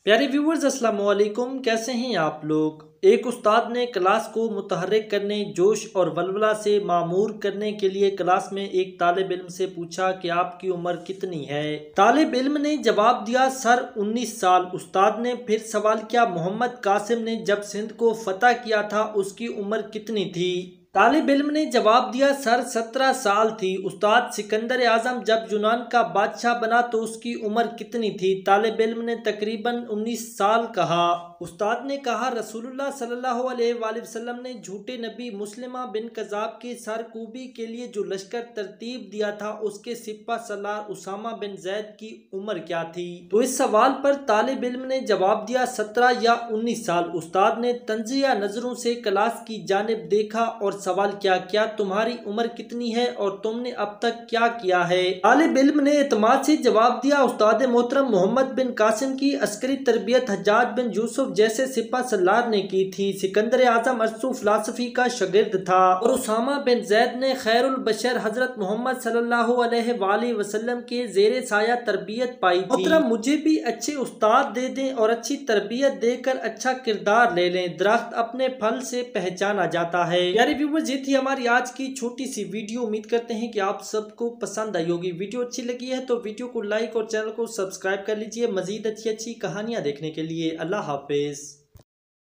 پیارے ویورز السلام علیکم، کیسے ہیں آپ لوگ؟ ایک استاد نے کلاس کو متحرک کرنے، جوش اور ولولہ سے معمور کرنے کے لیے کلاس میں ایک طالب علم سے پوچھا کہ آپ کی عمر کتنی ہے؟ طالب علم نے جواب دیا سر 19 سال۔ استاد نے پھر سوال کیا محمد قاسم نے جب سندھ کو فتح کیا تھا اس کی عمر کتنی تھی؟ طالب علم نے جواب دیا سر 17 سال تھی۔ استاد سکندر اعظم جب یونان کا بادشاہ بنا تو اس کی عمر کتنی تھی؟ طالب علم نے تقریباً 19 سال کہا۔ استاد نے کہا رسول اللہ صلی اللہ علیہ وآلہ وسلم نے جھوٹے نبی مسلمہ بن کذاب کی سرکوبی کے لیے جو لشکر ترتیب دیا تھا اس کے سپہ سالار اسامہ بن زید کی عمر کیا تھی؟ تو اس سوال پر طالب علم نے جواب دیا 17 یا 19 سال۔ استاد نے تنزیہ نظروں سے کلاس کی جانب دیکھا اور سوال کیا تمہاری عمر کتنی ہے اور تم نے اب تک کیا کیا ہے؟ طالب علم نے اعتماد سے جواب دیا استاد محترم محمد بن قاسم کی عسکری تربیت حجاج بن یوسف جیسے سپہ سالار نے کی تھی۔ سکندر اعظم ارسطو فلسفی کا شاگرد تھا اور اسامہ بن زید نے خیر البشر حضرت محمد صلی اللہ علیہ وآلہ وسلم کے زیر سایہ تربیت پائی تھی۔ محترم مجھے بھی اچھے استاد دے دیں اور اچھی تربیت دے کر اچھا کردار لے لیں۔ درخت اپنے پھل سے پہچانا جاتا ہے۔ پیارے ویورز، یہ تھی ہماری آج کی چھوٹی سی ویڈیو۔ امید کرتے ہیں کہ آپ سب کو پسند آئی ہوگی۔ ویڈیو اچھی لگی ہے تو ویڈیو کو لائک اور چینل کو سبسکرائب کر لیجئے مزید اچھی کہانیاں دیکھنے کے لیے۔ اللہ حافظ۔